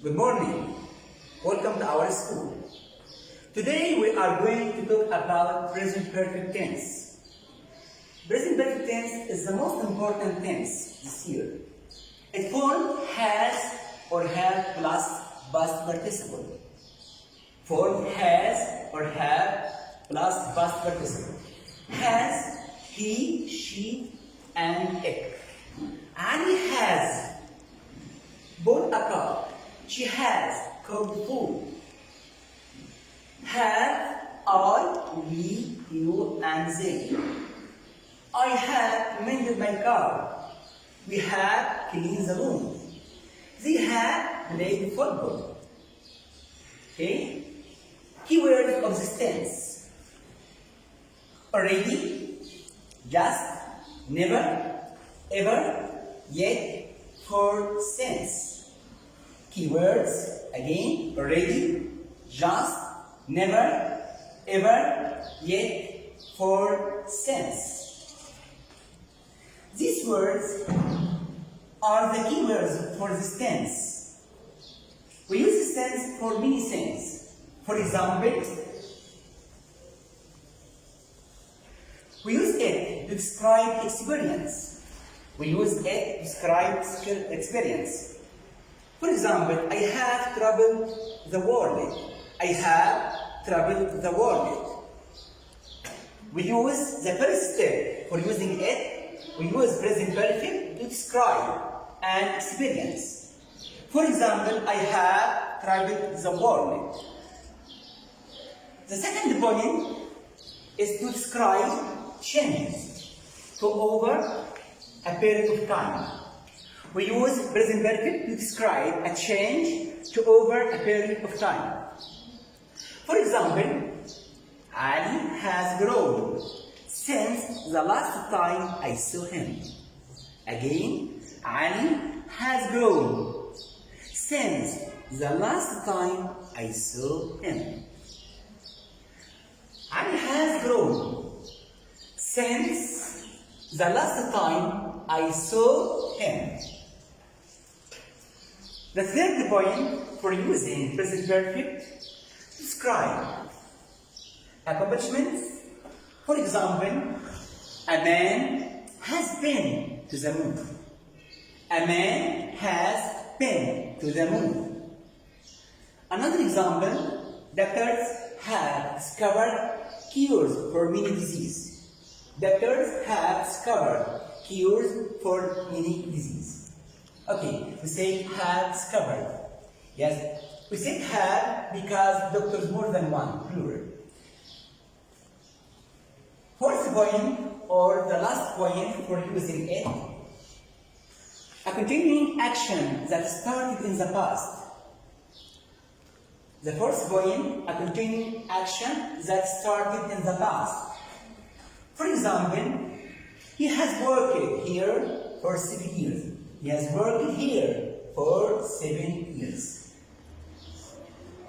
Good morning. Welcome to our school. Today we are going to talk about present perfect tense. Present perfect tense is the most important tense this year. It forms has or have plus past participle. Form has or have plus past participle. Has, he, she, and it. Ali has bought a car. She has cooked food. Have, I, we, you, and they. I have mended my car. We have cleaned the room. They have played football. Okay? Keywords of this tense. Already, just, never, ever, yet, for, since. Keywords, again, already, just, never, ever, yet, for, since. These words are the keywords for this tense. We use this tense for many things. For example, we use it to describe experience. We use it to describe experience. For example, I have traveled the world. I have traveled the world. We use the first step for using it. We use present perfect to describe an experience. For example, I have traveled the world. The second point is to describe changes to over a period of time. We use present perfect to describe a change to over a period of time. For example, Ali has grown since the last time I saw him. Again, Ali has grown since the last time I saw him. Ali has grown since the last time I saw him. The third point for using present perfect, describe accomplishments. For example, a man has been to the moon. A man has been to the moon. Another example, doctors have discovered cures for many diseases. Doctors have discovered cures for many diseases. Okay, we say have discovered. Yes, we say have because doctors more than one, plural. Fourth point, or the last point for using it, a continuing action that started in the past. The first point, a continuing action that started in the past. For example, he has worked here for 7 years. He has worked here for 7 years.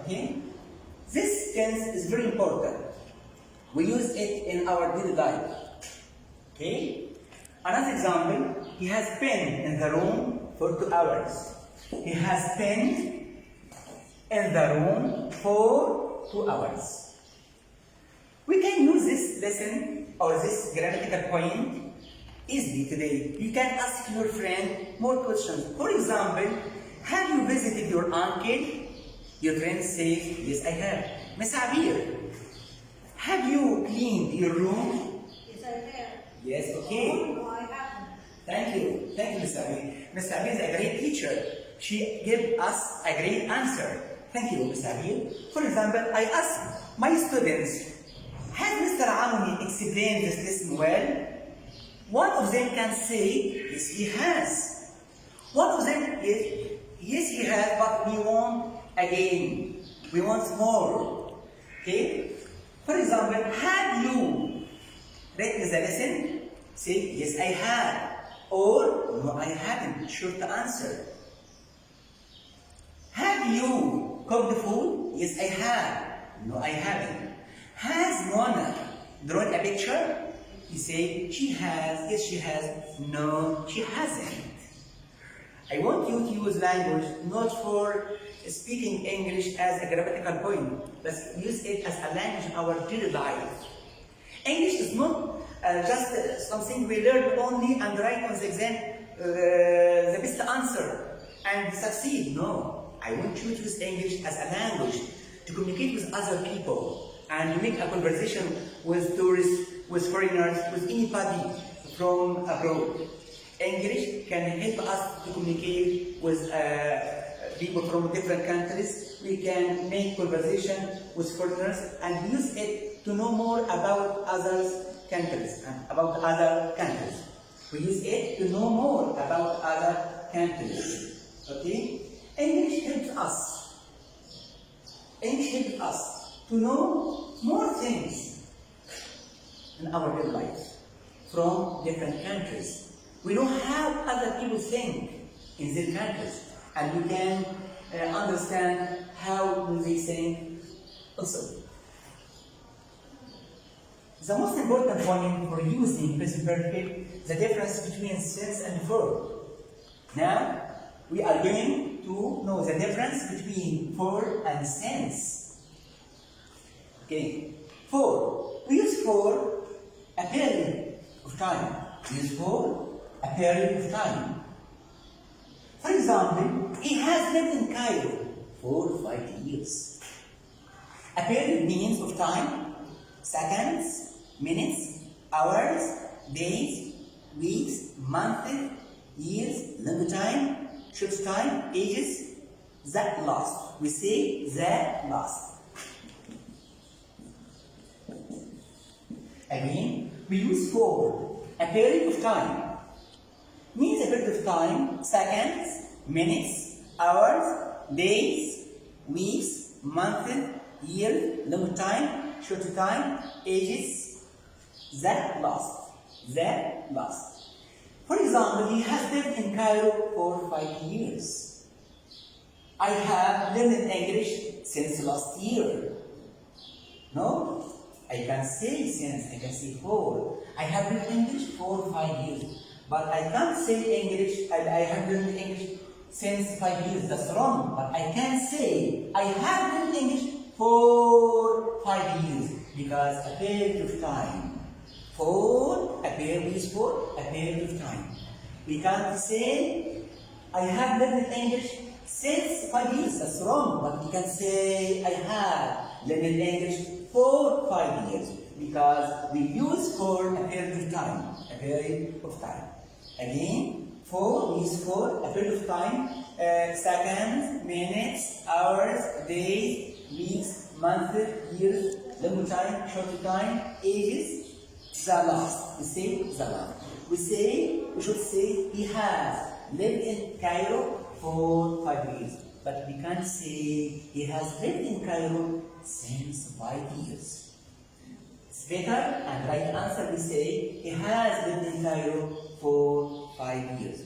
Okay? This tense is very important. We use it in our daily life. Okay? Another example, he has been in the room for 2 hours. He has been in the room for 2 hours. We can use this lesson or this grammatical point easily today. You can ask your friend more questions. For example, have you visited your uncle? Your friend says, yes, I have. Miss Abir, have you cleaned your room? Yes, I have. Yes, okay. No, I haven't. Thank you, Miss Abir. Miss Abir is a great teacher. She gave us a great answer. Thank you, Miss Abir. For example, I asked my students, has Mr. Amoni explained this lesson well? One of them can say, yes, he has. One of them, yes, he has, but we want again. We want more. Okay? For example, have you read the lesson? Say, yes, I have. Or, no, I haven't. Short answer. Have you cooked food? Yes, I have. No, I haven't. Has Mona drawn a picture? You say, she has, yes she has, no she hasn't. I want you to use language not for speaking English as a grammatical point. Let's use it as a language in our daily life. English is not just something we learn only and write on the exam the best answer and succeed. No, I want you to use English as a language to communicate with other people and make a conversation with tourists, with foreigners, with anybody from abroad. English can help us to communicate with people from different countries. We can make conversation with foreigners and use it to know more about other countries. We use it to know more about other countries. Okay? English helps us. English helps us to know more things in our real life from different countries. We know how other people think in their countries, and we can understand how they think also. The most important point for using present perfect, the difference between since and for. Now, we are going to know the difference between for and since. Okay, for. We use for a period of time. We use for a period of time. For example, he has lived in Cairo for 5 years. A period means of time, seconds, minutes, hours, days, weeks, months, years, long time, short time, ages, that last. We say that last. Again, we use for a period of time. Means a period of time, seconds, minutes, hours, days, weeks, months, years, long time, short time, ages, that last. That last. For example, he has lived in Cairo for 5 years. I have learned English since last year. No? I can say since, I can say for. I have learned English for 5 years. But I can't say English, I have learned English since 5 years. That's wrong. But I can say I have learned English for 5 years because a period of time. For a period is for a period of time. We can't say I have learned English since 5 years. That's wrong. But we can say I have learned English for 5 years because we use for a period of time. A period of time. Again, for is for a period of time, seconds, minutes, hours, days, weeks, months, years, long time, short time, ages, the last. We say the last. We should say he has lived in Cairo for 5 years. But we can't say he has lived in Cairo since 5 years. Better and right answer we say he has lived in Cairo for 5 years.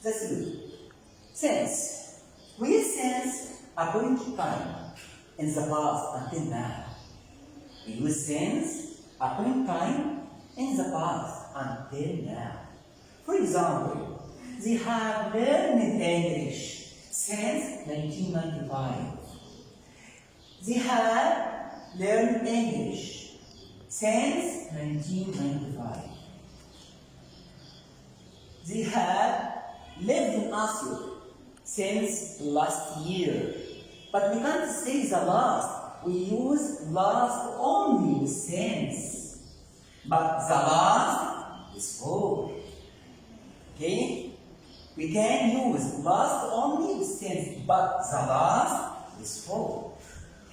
That's good. Since. We use since a point of time in the past until now. We use since a point of time in the past until now. For example, they have learned English since 1995. They have learned English since 1995. They have lived in Oslo since last year. But we can't say the last. We use last only with since. But the last is for. Okay? We can use last only with since, but the last is for.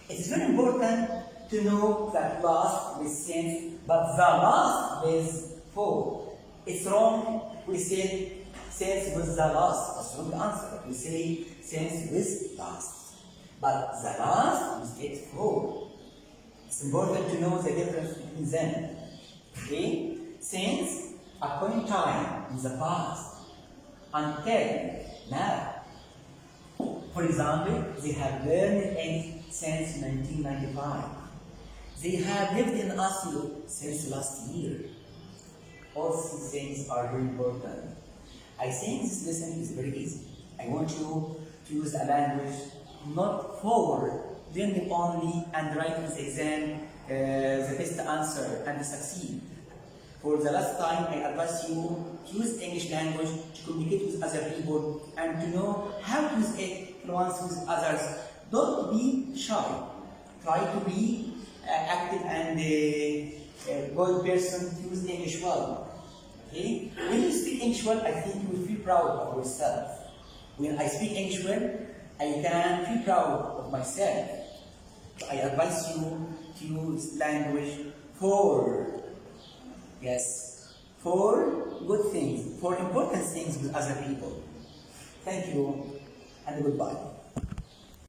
It is very important to know that last with since, but the last with for. It's wrong. We say since with the last. That's wrong answer. We say since with last. But the last with it for. It's important to know the difference between them. Okay? Since a point in time in the past until now. For example, they have learned English since 1995. They have lived in Oslo since last year. All these things are very important. I think this lesson is very easy. I want you to use a language not for learning only and writing the exam the best answer and succeed. For the last time, I advise you to use English language to communicate with other people and to know how to use it influence with others. Don't be shy. Try to be active and good person to use English well. Okay? When you speak English well, I think you will feel proud of yourself. When I speak English well, I can feel proud of myself. So I advise you to use language for good things, for important things with other people. Thank you and goodbye.